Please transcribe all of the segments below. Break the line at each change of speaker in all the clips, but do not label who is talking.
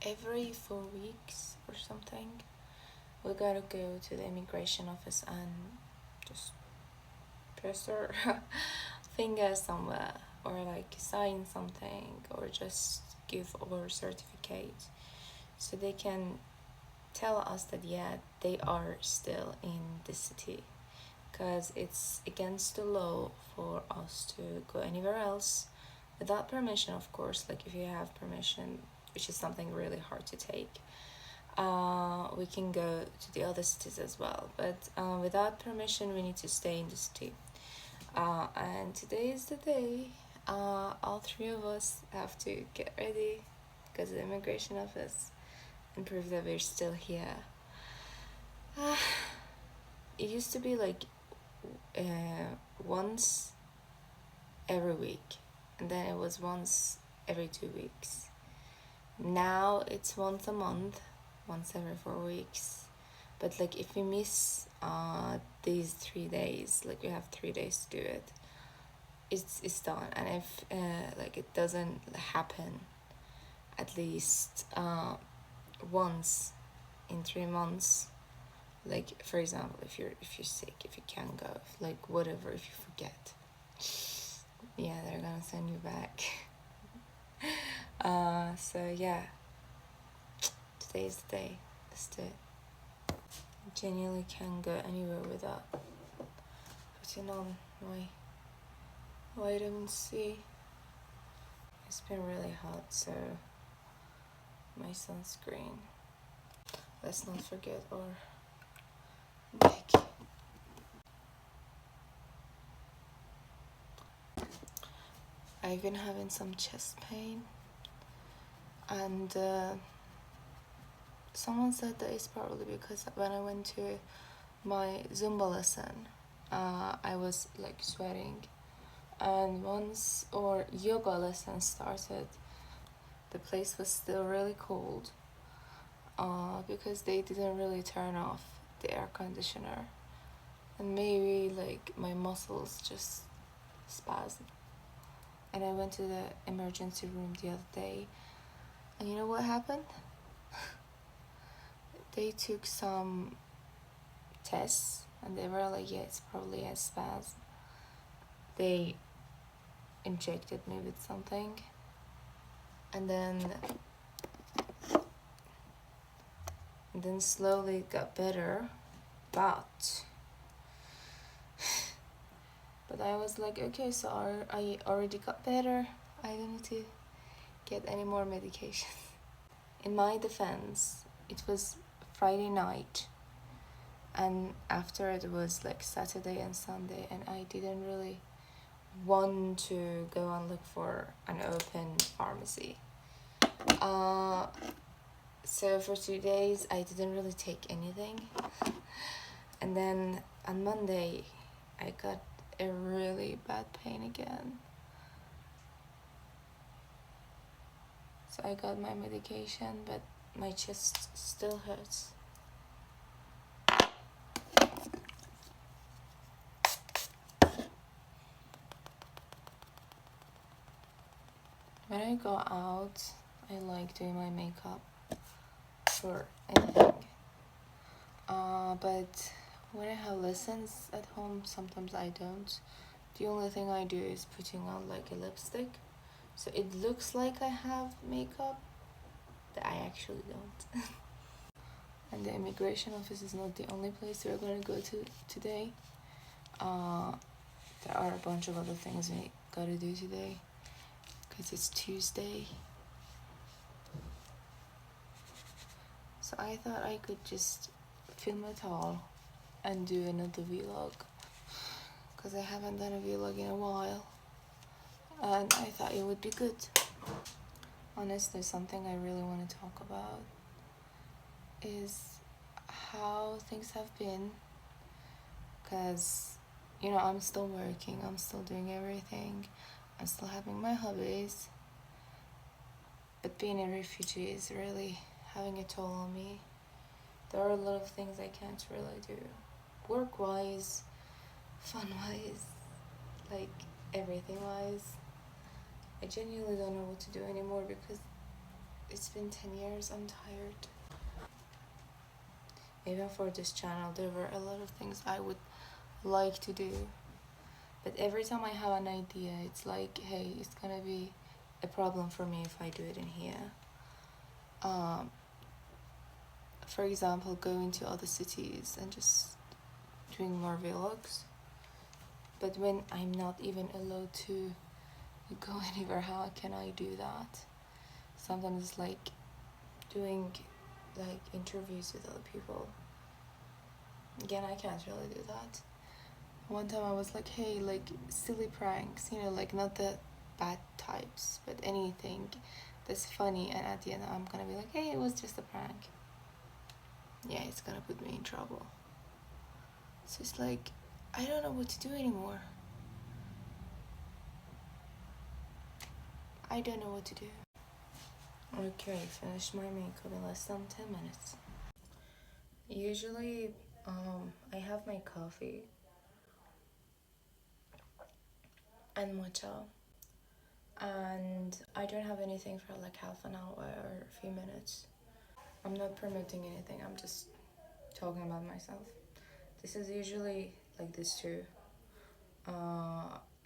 every 4 weeks or something, we gotta go to the immigration office and just press our finger somewhere, or like sign something, or just give our certificate, so they can tell us that yeah, they are still in the city, because it's against the law for us to go anywhere else without permission, of course. Like if you have permission, which is something really hard to take, we can go to the other cities as well, but without permission we need to stay in the city. And today is the day. All three of us have to get ready, go to the immigration office and prove that we're still here. It used to be like once every week, and then it was once every 2 weeks. Now it's once a month, once every 4 weeks. But like if we miss these 3 days, like we have 3 days to do it, it's done. And if like it doesn't happen at least once in 3 months, like for example, if you're sick, if you can't go, like whatever, if you forget, yeah, they're gonna send you back. So yeah, today's the day. Let's do it. I genuinely can't go anywhere without putting on my vitamin C. It's been really hot, so my sunscreen. Let's not forget our neck. I've been having some chest pain, and someone said that it's probably because when I went to my Zumba lesson, I was like sweating, and once our yoga lesson started, the place was still really cold, because they didn't really turn off the air conditioner, and maybe like my muscles just spasmed. And I went to the emergency room the other day, and you know what happened? They took some tests, and they were like, yeah, it's probably a spasm. They injected me with something, and then slowly it got better, but I was like, okay, so I already got better, I don't need to get any more medication. In my defense, it was Friday night, and after it was like Saturday and Sunday, and I didn't really want to go and look for an open pharmacy. So for 2 days I didn't really take anything, and then on Monday I got a really bad pain again. So I got my medication, but my chest still hurts. When I go out, I like doing my makeup for anything. But when I have lessons at home, sometimes I don't. The only thing I do is putting on like a lipstick, so it looks like I have makeup, but I actually don't. And the immigration office is not the only place we're gonna go to today. There are a bunch of other things we gotta do today, because it's Tuesday. So I thought I could just film it all and do another vlog, because I haven't done a vlog in a while, and I thought it would be good. Honestly, something I really want to talk about is how things have been, because you know, I'm still working, I'm still doing everything, I'm still having my hobbies, but being a refugee is really having a toll on me. There are a lot of things I can't really do, work-wise, fun-wise, like everything-wise. I genuinely don't know what to do anymore, because it's been 10 years. I'm tired. Even for this channel, there were a lot of things I would like to do. But every time I have an idea, it's like, hey, it's gonna be a problem for me if I do it in here. For example, going to other cities and just doing more vlogs. But when I'm not even allowed to go anywhere, how can I do that? Sometimes it's like doing like interviews with other people. Again, I can't really do that. One time I was like, hey, like silly pranks, you know, like not the bad types, but anything that's funny, and at the end I'm gonna be like, hey, it was just a prank. Yeah, it's gonna put me in trouble. So it's like, I don't know what to do anymore. I don't know what to do. Okay, finished my makeup in less than 10 minutes. Usually, I have my coffee and matcha, and I don't have anything for like half an hour or a few minutes. I'm not promoting anything, I'm just talking about myself. This is usually like this too.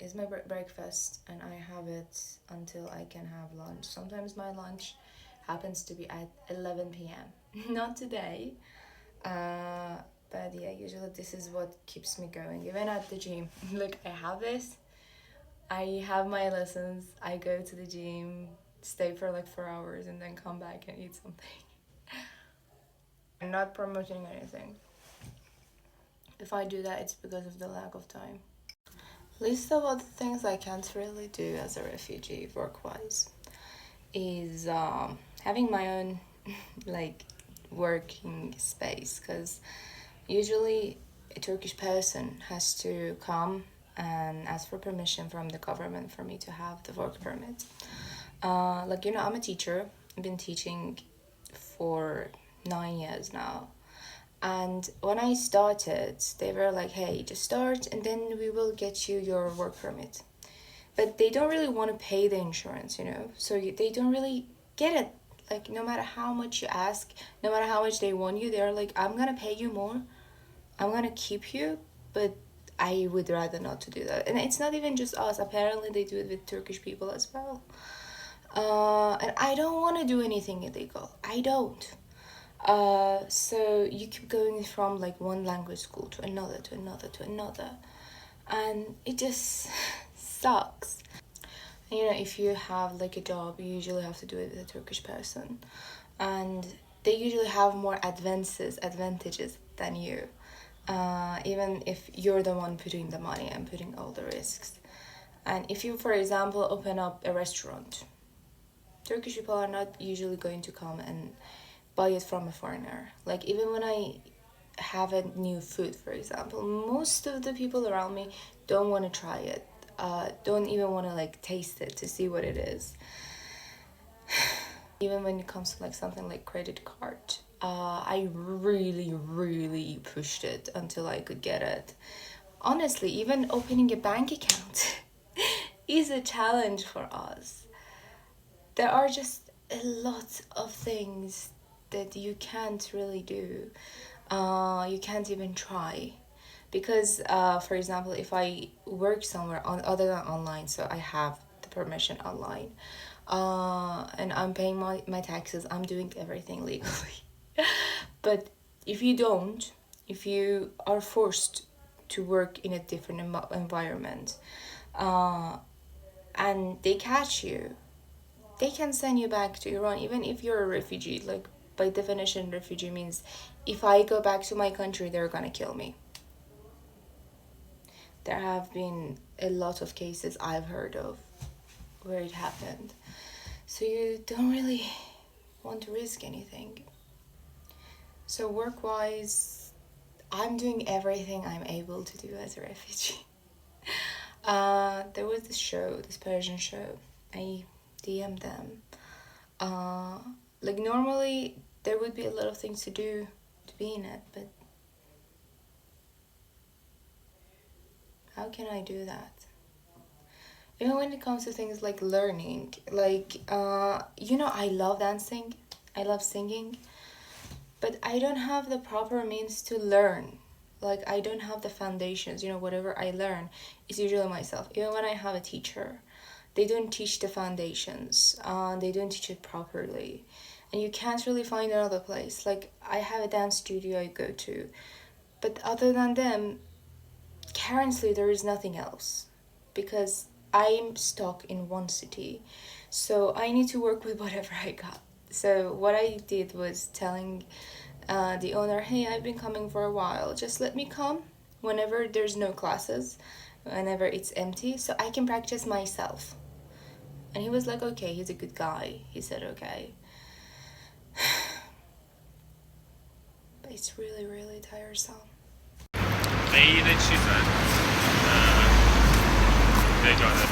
Is my breakfast, and I have it until I can have lunch. Sometimes my lunch happens to be at 11 p.m. Not today. But yeah, usually this is what keeps me going. Even at the gym, like I have this. I have my lessons. I go to the gym, stay for like 4 hours, and then come back and eat something. I'm not promoting anything. If I do that, it's because of the lack of time. List of other things I can't really do as a refugee work-wise is having my own like working space, because usually a Turkish person has to come and ask for permission from the government for me to have the work permit. Like, you know, I'm a teacher. I've been teaching for 9 years now. And when I started, they were like, hey, just start and then we will get you your work permit. But they don't really want to pay the insurance, you know? So they don't really get it. Like, no matter how much you ask, no matter how much they want you, they're like, I'm gonna pay you more. I'm gonna keep you, but I would rather not to do that. And it's not even just us. Apparently, they do it with Turkish people as well. And I don't want to do anything illegal. I don't. So you keep going from like one language school to another, to another, to another. And it just sucks. You know, if you have like a job, you usually have to do it with a Turkish person. And they usually have more advantages than you. Even if you're the one putting the money and putting all the risks. And if you, for example, open up a restaurant, Turkish people are not usually going to come and buy it from a foreigner. Like, even when I have a new food, for example, most of the people around me don't want to try it. Don't even want to like taste it to see what it is. Even when it comes to like something like credit card, I really pushed it until I could get it. Honestly, even opening a bank account is a challenge for us. There are just a lot of things that you can't really do. You can't even try. Because, for example, if I work somewhere on other than online, so I have the permission online, and I'm paying my taxes, I'm doing everything legally. But if you don't, if you are forced to work in a different environment, and they catch you, they can send you back to Iran, even if you're a refugee. Like, by definition, refugee means if I go back to my country, they're gonna kill me. There have been a lot of cases I've heard of where it happened. So you don't really want to risk anything. So work-wise, I'm doing everything I'm able to do as a refugee. There was this Persian show. I DM'd them. Like, normally there would be a lot of things to do to be in it, but how can I do that? Even when it comes to things like learning, like I love dancing, I love singing, but I don't have the proper means to learn. Like, I don't have the foundations. Whatever I learn is usually myself. Even when I have a teacher, they don't teach the foundations. They don't teach it properly, and you can't really find another place. Like, I have a dance studio I go to, but other than them, currently there is nothing else, because I'm stuck in one city, so I need to work with whatever I got. So what I did was telling the owner, hey, I've been coming for a while, just let me come whenever there's no classes, whenever it's empty, so I can practice myself. And he was like, okay. He's a good guy. He said okay. But it's really, really tiresome.
غیر چیزن وجاده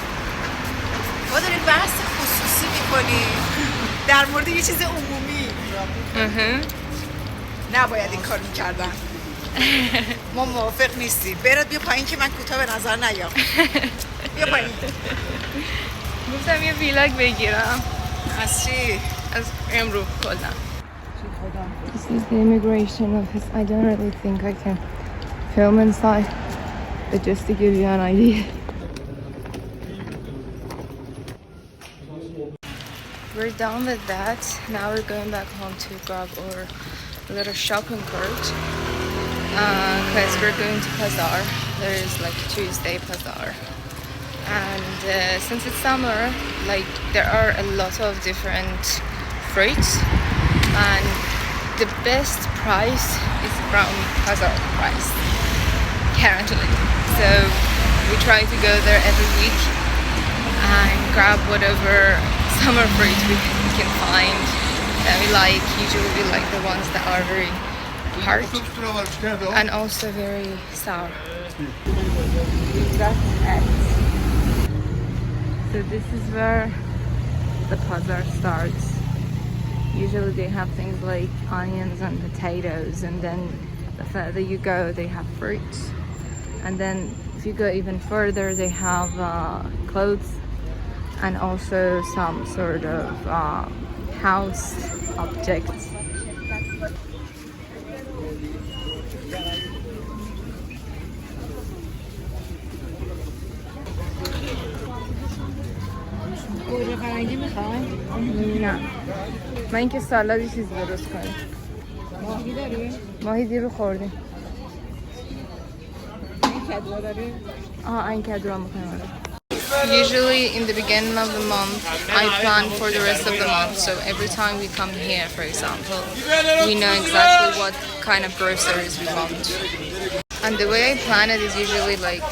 ما داریم بحث خصوصی میکنیم در مورد یه چیز عمومی. نباید این کار میکردن. ما موافق نیستیم. برات بیا پایین که من کوتاه به نظر نیام. بیا پایین.
گفتم یه ویلاگ بگیرم.
از چی؟
از امرو کلا.
This is the immigration office. I don't really think I can film inside, but just to give you an idea. We're done with that. Now we're going back home to grab our little shopping cart, because we're going to Bazaar. There is like Tuesday Bazaar, and since it's summer, like there are a lot of different fruits, and the best price is from Bazaar price currently. So we try to go there every week and grab whatever summer fruit we can find that we like. Usually we like the ones that are very hard and also very sour. So this is where the bazaar starts. Usually they have things like onions and potatoes, and then the further you go they have fruits, and then if you go even further they have clothes and also some sort of house objects.
گوجه فرنگی میخوای؟
نه، من اینکه سالادی چیز درست کنم.
ماهی داری؟
ماهی دیرو خوردیم.
این کدوا داری؟
این کدو میخوایم.
Usually in the beginning of the month, I plan for the rest of the month. So every time we come here, for example, we know exactly what kind of groceries we want. And the way I plan it is usually like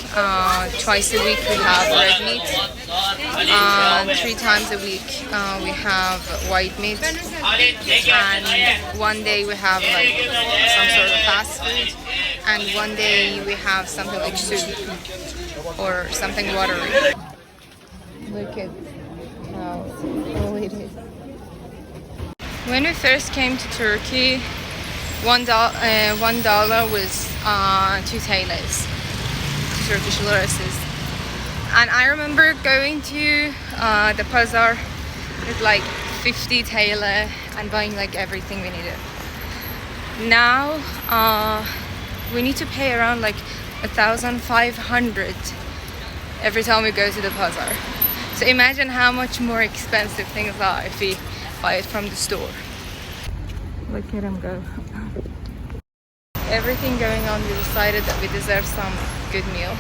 twice a week we have red meat, 3 times a week we have white meat, and one day we have like some sort of fast food, and one day we have something like soup or something watery.
Look at how cool it is.
When we first came to Turkey, $1 was 2 talas, Turkish liras. And I remember going to the bazaar with like 50 tala and buying like everything we needed. Now we need to pay around like 1,500 every time we go to the bazaar. So imagine how much more expensive things are if we buy it from the store.
Look at him go.
Everything going on, we decided that we deserve some good meal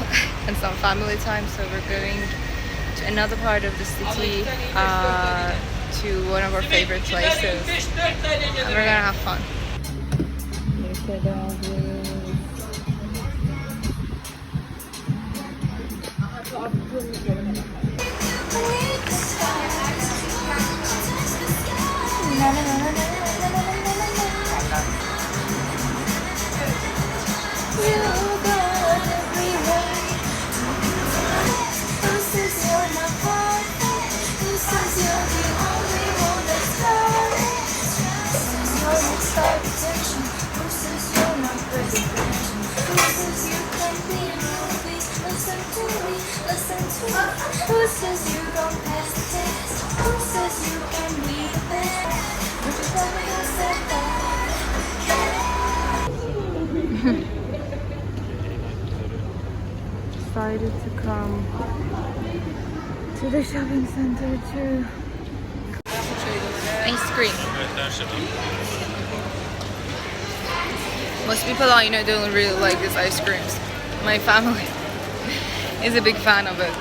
and some family time, so we're going to another part of the city, to one of our favorite places, and we're gonna have fun.
Look at all this.
Listen to me.
Listen to who says you don't pass the test? Who says you can be the best? Would you tell me who said that? Decided to come to the shopping center too.
Ice cream.
Evet, her şey var.
Most people I know don't really like these ice creams. My family is a big fan of it.